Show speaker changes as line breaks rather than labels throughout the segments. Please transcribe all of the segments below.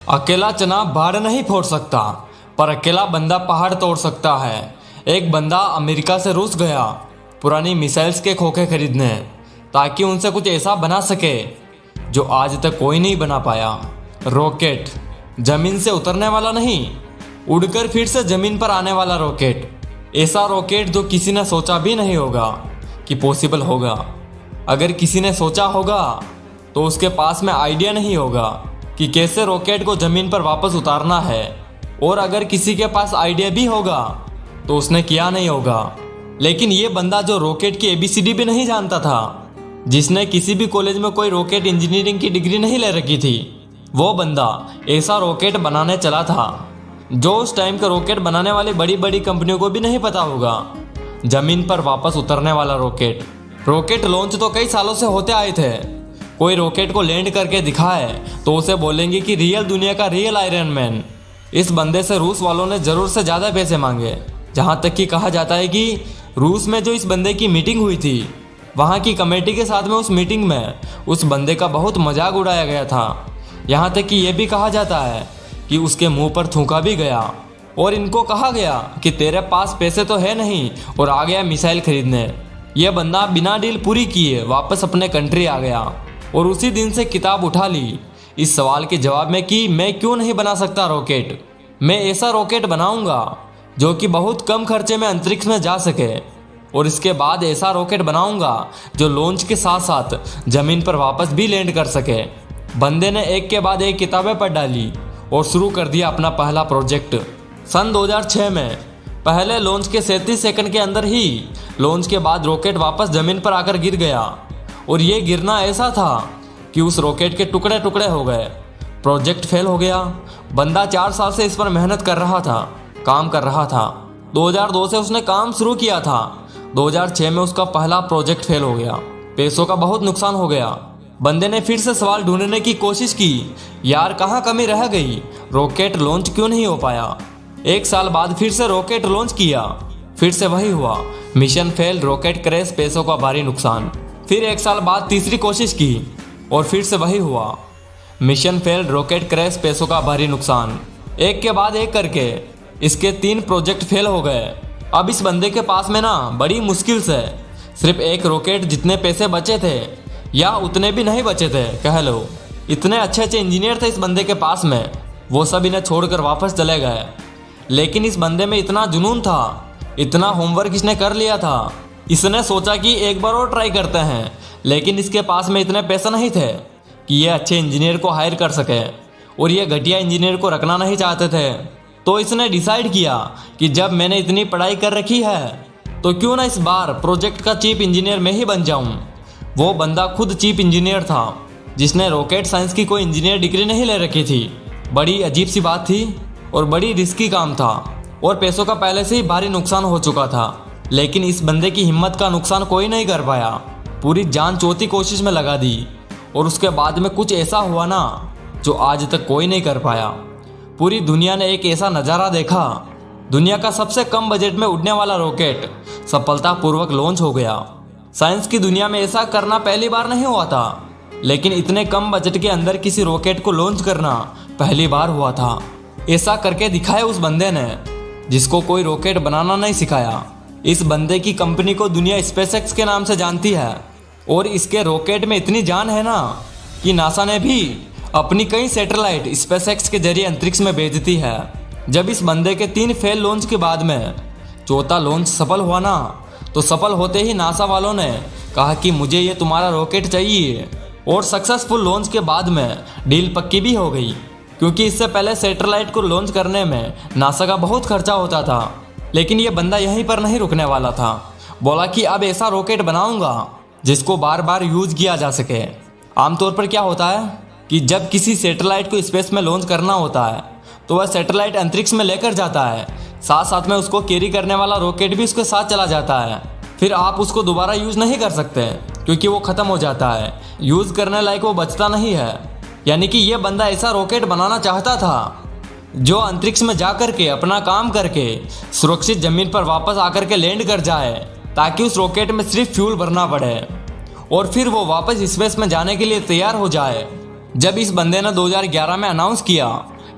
अकेला चना बाढ़ नहीं फोड़ सकता, पर अकेला बंदा पहाड़ तोड़ सकता है। एक बंदा अमेरिका से रूस गया पुरानी मिसाइल्स के खोखे खरीदने, ताकि उनसे कुछ ऐसा बना सके जो आज तक कोई नहीं बना पाया। रॉकेट, जमीन से उतरने वाला नहीं, उड़कर फिर से जमीन पर आने वाला रॉकेट। ऐसा रॉकेट जो किसी ने सोचा भी नहीं होगा कि पॉसिबल होगा। अगर किसी ने सोचा होगा तो उसके पास में आइडिया नहीं होगा कि कैसे रॉकेट को जमीन पर वापस उतारना है, और अगर किसी के पास आइडिया भी होगा तो उसने किया नहीं होगा। लेकिन ये बंदा जो रॉकेट की ABCD भी नहीं जानता था, जिसने किसी भी कॉलेज में कोई रॉकेट इंजीनियरिंग की डिग्री नहीं ले रखी थी, वो बंदा ऐसा रॉकेट बनाने चला था जो उस टाइम के रॉकेट बनाने वाली बड़ी बड़ी कंपनियों को भी नहीं पता होगा। जमीन पर वापस उतरने वाला रॉकेट लॉन्च तो कई सालों से होते आए थे। कोई रॉकेट को लैंड करके दिखाए तो उसे बोलेंगे कि रियल दुनिया का रियल आयरन मैन। इस बंदे से रूस वालों ने जरूर से ज़्यादा पैसे मांगे। जहाँ तक कि कहा जाता है कि रूस में जो इस बंदे की मीटिंग हुई थी, वहाँ की कमेटी के साथ में उस मीटिंग में उस बंदे का बहुत मजाक उड़ाया गया था। यहाँ तक कि यह भी कहा जाता है कि उसके मुंह पर थूका भी गया, और इनको कहा गया कि तेरे पास पैसे तो है नहीं और आ गया मिसाइल खरीदने। यह बंदा बिना डील पूरी किए वापस अपने कंट्री आ गया और उसी दिन से किताब उठा ली इस सवाल के जवाब में कि मैं क्यों नहीं बना सकता रॉकेट। मैं ऐसा रॉकेट बनाऊंगा जो कि बहुत कम खर्चे में अंतरिक्ष में जा सके, और इसके बाद ऐसा रॉकेट बनाऊंगा जो लॉन्च के साथ साथ जमीन पर वापस भी लैंड कर सके। बंदे ने एक के बाद एक किताबें पढ़ डाली और शुरू कर दिया अपना पहला प्रोजेक्ट। सन 2006 में पहले लॉन्च के 37 सेकंड के अंदर ही लॉन्च के बाद रॉकेट वापस जमीन पर आकर गिर गया, और ये गिरना ऐसा था कि उस रॉकेट के टुकड़े टुकड़े हो गए। प्रोजेक्ट फेल हो गया। बंदा 4 साल से इस पर मेहनत कर रहा था, काम कर रहा था। 2002 से उसने काम शुरू किया था। 2006 में उसका पहला प्रोजेक्ट फेल हो गया। पैसों का बहुत नुकसान हो गया। बंदे ने फिर से सवाल ढूंढने की कोशिश की, यार कहाँ कमी रह गई, रॉकेट लॉन्च क्यों नहीं हो पाया। 1 साल बाद फिर से रॉकेट लॉन्च किया, फिर से वही हुआ, मिशन फेल, रॉकेट क्रैश, पैसों का भारी नुकसान। फिर 1 साल बाद तीसरी कोशिश की और फिर से वही हुआ, मिशन फेल, रॉकेट क्रैश, पैसों का भारी नुकसान। एक के बाद एक करके इसके 3 प्रोजेक्ट फेल हो गए। अब इस बंदे के पास में ना बड़ी मुश्किल से सिर्फ एक रॉकेट जितने पैसे बचे थे, या उतने भी नहीं बचे थे कह लो। इतने अच्छे अच्छे इंजीनियर थे इस बंदे के पास में, वो सब इन्हें छोड़कर वापस चले गए। लेकिन इस बंदे में इतना जुनून था, इतना होमवर्क इसने कर लिया था, इसने सोचा कि एक बार और ट्राई करते हैं। लेकिन इसके पास में इतने पैसे नहीं थे कि ये अच्छे इंजीनियर को हायर कर सके, और ये घटिया इंजीनियर को रखना नहीं चाहते थे। तो इसने डिसाइड किया कि जब मैंने इतनी पढ़ाई कर रखी है तो क्यों ना इस बार प्रोजेक्ट का चीफ इंजीनियर मैं ही बन जाऊं। वो बंदा खुद चीफ इंजीनियर था, जिसने रॉकेट साइंस की कोई इंजीनियर डिग्री नहीं ले रखी थी। बड़ी अजीब सी बात थी और बड़ी रिस्की काम था, और पैसों का पहले से ही भारी नुकसान हो चुका था। लेकिन इस बंदे की हिम्मत का नुकसान कोई नहीं कर पाया। पूरी जान चौथी कोशिश में लगा दी, और उसके बाद में कुछ ऐसा हुआ ना जो आज तक कोई नहीं कर पाया। पूरी दुनिया ने एक ऐसा नज़ारा देखा, दुनिया का सबसे कम बजट में उड़ने वाला रॉकेट सफलतापूर्वक लॉन्च हो गया। साइंस की दुनिया में ऐसा करना पहली बार नहीं हुआ था, लेकिन इतने कम बजट के अंदर किसी रॉकेट को लॉन्च करना पहली बार हुआ था। ऐसा करके दिखाया उस बंदे ने, जिसको कोई रॉकेट बनाना नहीं सिखाया। इस बंदे की कंपनी को दुनिया स्पेसएक्स के नाम से जानती है, और इसके रॉकेट में इतनी जान है ना कि नासा ने भी अपनी कई सैटेलाइट स्पेसएक्स के जरिए अंतरिक्ष में भेज दी है। जब इस बंदे के 3 फेल लॉन्च के बाद में चौथा लॉन्च सफल हुआ ना, तो सफल होते ही नासा वालों ने कहा कि मुझे ये तुम्हारा रॉकेट चाहिए, और सक्सेसफुल लॉन्च के बाद में डील पक्की भी हो गई। क्योंकि इससे पहले सैटेलाइट को लॉन्च करने में नासा का बहुत खर्चा होता था। लेकिन ये बंदा यहीं पर नहीं रुकने वाला था। बोला कि अब ऐसा रॉकेट बनाऊंगा जिसको बार बार यूज किया जा सके। आमतौर पर क्या होता है कि जब किसी सैटेलाइट को स्पेस में लॉन्च करना होता है तो वह सैटेलाइट अंतरिक्ष में लेकर जाता है, साथ साथ में उसको कैरी करने वाला रॉकेट भी उसके साथ चला जाता है। फिर आप उसको दोबारा यूज नहीं कर सकते क्योंकि वो खत्म हो जाता है, यूज करने लायक वो बचता नहीं है। यानी कि ये बंदा ऐसा रॉकेट बनाना चाहता था जो अंतरिक्ष में जा करके अपना काम करके सुरक्षित जमीन पर वापस आकर के लैंड कर जाए, ताकि उस रॉकेट में सिर्फ फ्यूल भरना पड़े और फिर वो वापस स्पेस में जाने के लिए तैयार हो जाए। जब इस बंदे ने 2011 में अनाउंस किया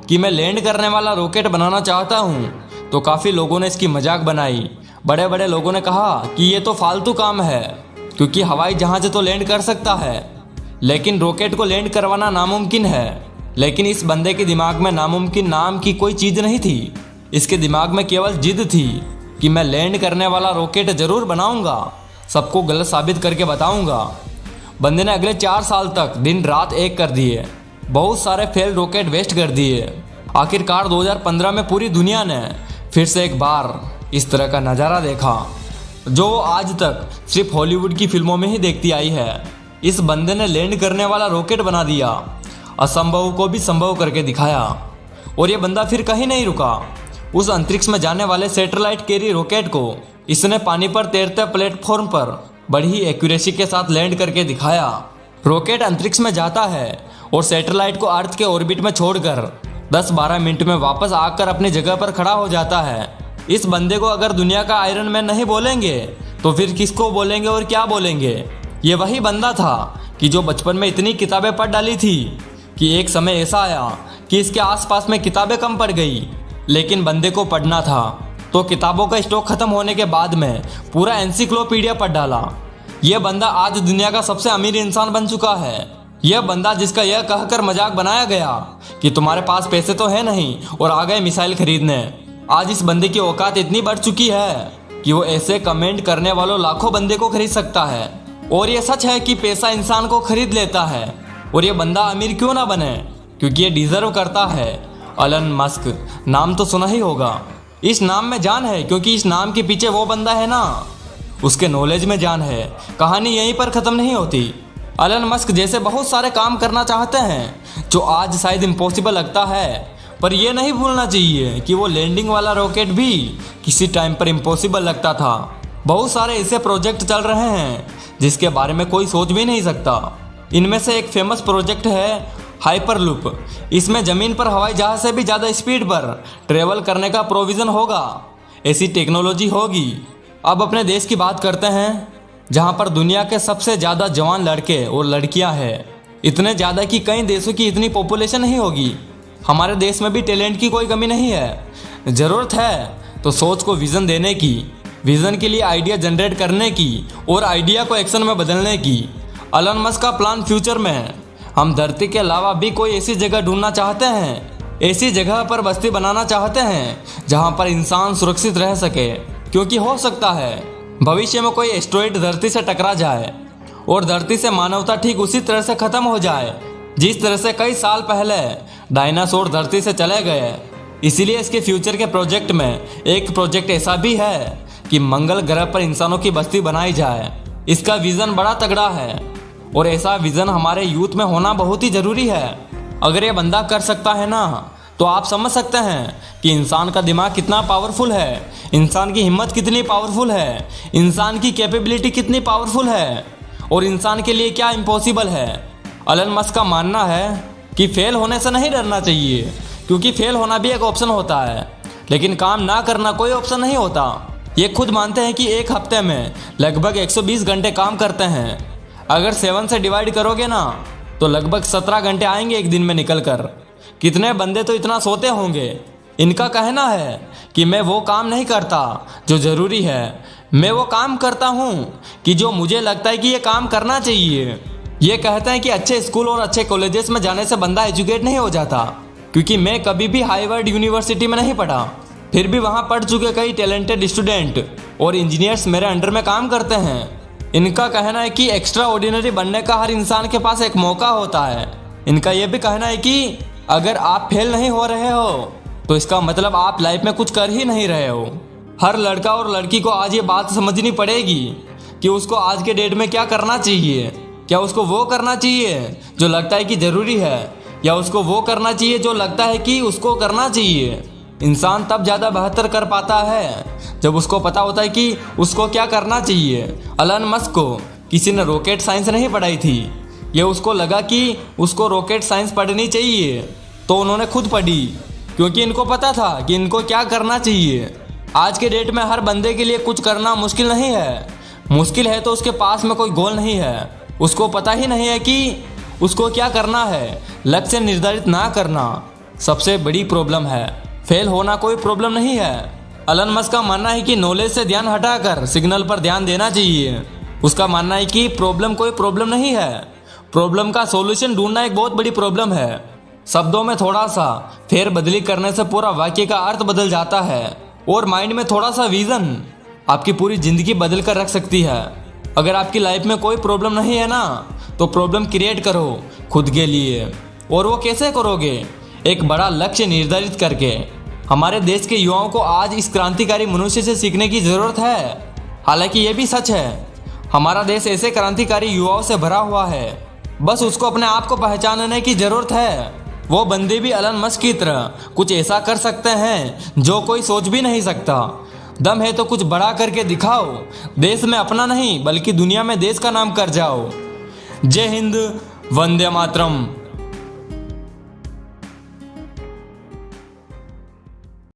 कि मैं लैंड करने वाला रॉकेट बनाना चाहता हूँ तो काफ़ी लोगों ने इसकी मजाक बनाई। बड़े बड़े लोगों ने कहा कि ये तो फालतू काम है, क्योंकि हवाई जहाज तो लैंड कर सकता है लेकिन रॉकेट को लैंड करवाना नामुमकिन है। लेकिन इस बंदे के दिमाग में नामुमकिन नाम की कोई चीज़ नहीं थी। इसके दिमाग में केवल जिद थी कि मैं लैंड करने वाला रॉकेट जरूर बनाऊंगा, सबको गलत साबित करके बताऊंगा। बंदे ने अगले 4 साल तक दिन रात एक कर दिए, बहुत सारे फेल रॉकेट वेस्ट कर दिए। आखिरकार 2015 में पूरी दुनिया ने फिर से एक बार इस तरह का नज़ारा देखा जो आज तक सिर्फ हॉलीवुड की फिल्मों में ही देखती आई है। इस बंदे ने लैंड करने वाला रॉकेट बना दिया, असंभव को भी संभव करके दिखाया। और ये बंदा फिर कहीं नहीं रुका। उस अंतरिक्ष में जाने वाले सैटेलाइट कैरी रॉकेट को इसने पानी पर तैरते प्लेटफॉर्म पर बड़ी एक्यूरेसी के साथ लैंड करके दिखाया। रॉकेट अंतरिक्ष में जाता है और सैटेलाइट को अर्थ के ऑर्बिट में छोड़कर 10-12 मिनट में वापस आकर अपनी जगह पर खड़ा हो जाता है। इस बंदे को अगर दुनिया का आयरन मैन नहीं बोलेंगे तो फिर किसको बोलेंगे और क्या बोलेंगे। ये वही बंदा था कि जो बचपन में इतनी किताबें पढ़ डाली थी कि एक समय ऐसा आया कि इसके आसपास में किताबें कम पड़ गई, लेकिन बंदे को पढ़ना था तो किताबों का स्टॉक खत्म होने के बाद में पूरा एनसाइक्लोपीडिया पढ़ डाला। यह बंदा आज दुनिया का सबसे अमीर इंसान बन चुका है। यह बंदा जिसका यह कहकर मजाक बनाया गया कि तुम्हारे पास पैसे तो है नहीं और आ गए मिसाइल खरीदने, आज इस बंदे की औकात इतनी बढ़ चुकी है कि वो ऐसे कमेंट करने वालों लाखों बंदे को खरीद सकता है। और ये सच है कि पैसा इंसान को खरीद लेता है। और ये बंदा अमीर क्यों ना बने, क्योंकि ये डिजर्व करता है। एलन मस्क नाम तो सुना ही होगा। इस नाम में जान है, क्योंकि इस नाम के पीछे वो बंदा है ना, उसके नॉलेज में जान है। कहानी यहीं पर ख़त्म नहीं होती। एलन मस्क जैसे बहुत सारे काम करना चाहते हैं जो आज शायद इम्पॉसिबल लगता है, पर यह नहीं भूलना चाहिए कि वो लैंडिंग वाला रॉकेट भी किसी टाइम पर इम्पॉसिबल लगता था। बहुत सारे ऐसे प्रोजेक्ट चल रहे हैं जिसके बारे में कोई सोच भी नहीं सकता। इनमें से एक फेमस प्रोजेक्ट है हाइपरलूप। इसमें ज़मीन पर हवाई जहाज से भी ज़्यादा स्पीड पर ट्रेवल करने का प्रोविज़न होगा। ऐसी टेक्नोलॉजी होगी। अब अपने देश की बात करते हैं जहां पर दुनिया के सबसे ज़्यादा जवान लड़के और लड़कियां हैं, इतने ज़्यादा कि कई देशों की इतनी पॉपुलेशन नहीं होगी। हमारे देश में भी टैलेंट की कोई कमी नहीं है। ज़रूरत है तो सोच को विज़न देने की, विज़न के लिए आइडिया जनरेट करने की और आइडिया को एक्शन में बदलने की। एलन मस्क का प्लान फ्यूचर में हम धरती के अलावा भी कोई ऐसी जगह ढूंढना चाहते हैं, ऐसी जगह पर बस्ती बनाना चाहते हैं जहां पर इंसान सुरक्षित रह सके, क्योंकि हो सकता है भविष्य में कोई एस्ट्रॉइड धरती से टकरा जाए और धरती से मानवता ठीक उसी तरह से खत्म हो जाए जिस तरह से कई साल पहले डायनासोर धरती से चले गए। इसीलिए इसके फ्यूचर के प्रोजेक्ट में एक प्रोजेक्ट ऐसा भी है कि मंगल ग्रह पर इंसानों की बस्ती बनाई जाए। इसका विजन बड़ा तगड़ा है और ऐसा विजन हमारे यूथ में होना बहुत ही ज़रूरी है। अगर ये बंदा कर सकता है ना, तो आप समझ सकते हैं कि इंसान का दिमाग कितना पावरफुल है, इंसान की हिम्मत कितनी पावरफुल है, इंसान की कैपेबिलिटी कितनी पावरफुल है और इंसान के लिए क्या इम्पॉसिबल है। एलन मस्क का मानना है कि फेल होने से नहीं डरना चाहिए, क्योंकि फेल होना भी एक ऑप्शन होता है, लेकिन काम ना करना कोई ऑप्शन नहीं होता। ये खुद मानते हैं कि एक हफ्ते में लगभग 120 घंटे काम करते हैं। अगर 7 से डिवाइड करोगे ना तो लगभग 17 घंटे आएंगे एक दिन में निकल कर। कितने बंदे तो इतना सोते होंगे। इनका कहना है कि मैं वो काम नहीं करता जो ज़रूरी है, मैं वो काम करता हूँ कि जो मुझे लगता है कि ये काम करना चाहिए। ये कहते हैं कि अच्छे स्कूल और अच्छे कॉलेजेस में जाने से बंदा एजुकेट नहीं हो जाता, क्योंकि मैं कभी भी हार्वर्ड यूनिवर्सिटी में नहीं पढ़ा, फिर भी वहाँ पढ़ चुके कई टैलेंटेड स्टूडेंट और इंजीनियर्स मेरे अंडर में काम करते हैं। इनका कहना है कि एक्स्ट्रा ऑर्डिनरी बनने का हर इंसान के पास एक मौका होता है। इनका यह भी कहना है कि अगर आप फेल नहीं हो रहे हो तो इसका मतलब आप लाइफ में कुछ कर ही नहीं रहे हो। हर लड़का और लड़की को आज ये बात समझनी पड़ेगी कि उसको आज के डेट में क्या करना चाहिए। क्या उसको वो करना चाहिए जो लगता है कि ज़रूरी है, या उसको वो करना चाहिए जो लगता है कि उसको करना चाहिए। इंसान तब ज़्यादा बेहतर कर पाता है जब उसको पता होता है कि उसको क्या करना चाहिए। एलन मस्क को किसी ने रॉकेट साइंस नहीं पढ़ाई थी, ये उसको लगा कि उसको रॉकेट साइंस पढ़नी चाहिए, तो उन्होंने खुद पढ़ी, क्योंकि इनको पता था कि इनको क्या करना चाहिए। आज के डेट में हर बंदे के लिए कुछ करना मुश्किल नहीं है। मुश्किल है तो उसके पास में कोई गोल नहीं है, उसको पता ही नहीं है कि उसको क्या करना है। लक्ष्य निर्धारित ना करना सबसे बड़ी प्रॉब्लम है। फेल होना कोई प्रॉब्लम नहीं है। एलन मस्क का मानना है कि नॉलेज से ध्यान हटाकर सिग्नल पर ध्यान देना चाहिए। उसका मानना है कि प्रॉब्लम कोई प्रॉब्लम नहीं है, प्रॉब्लम का सॉल्यूशन ढूंढना एक बहुत बड़ी प्रॉब्लम है। शब्दों में थोड़ा सा फेर बदली करने से पूरा वाक्य का अर्थ बदल जाता है, और माइंड में थोड़ा सा विजन आपकी पूरी जिंदगी बदल कर रख सकती है। अगर आपकी लाइफ में कोई प्रॉब्लम नहीं है ना, तो प्रॉब्लम क्रिएट करो खुद के लिए। और वो कैसे करोगे? एक बड़ा लक्ष्य निर्धारित करके। हमारे देश के युवाओं को आज इस क्रांतिकारी मनुष्य से सीखने की जरूरत है। हालांकि ये भी सच है, हमारा देश ऐसे क्रांतिकारी युवाओं से भरा हुआ है। बस उसको अपने आप को पहचानने की जरूरत है। वो बंदे भी एलन मस्क की तरह कुछ ऐसा कर सकते हैं जो कोई सोच भी नहीं सकता। दम है तो कुछ बड़ा करके दिखाओ। देश में अपना नहीं बल्कि दुनिया में देश का नाम कर जाओ। जय हिंद, वंदे मातरम।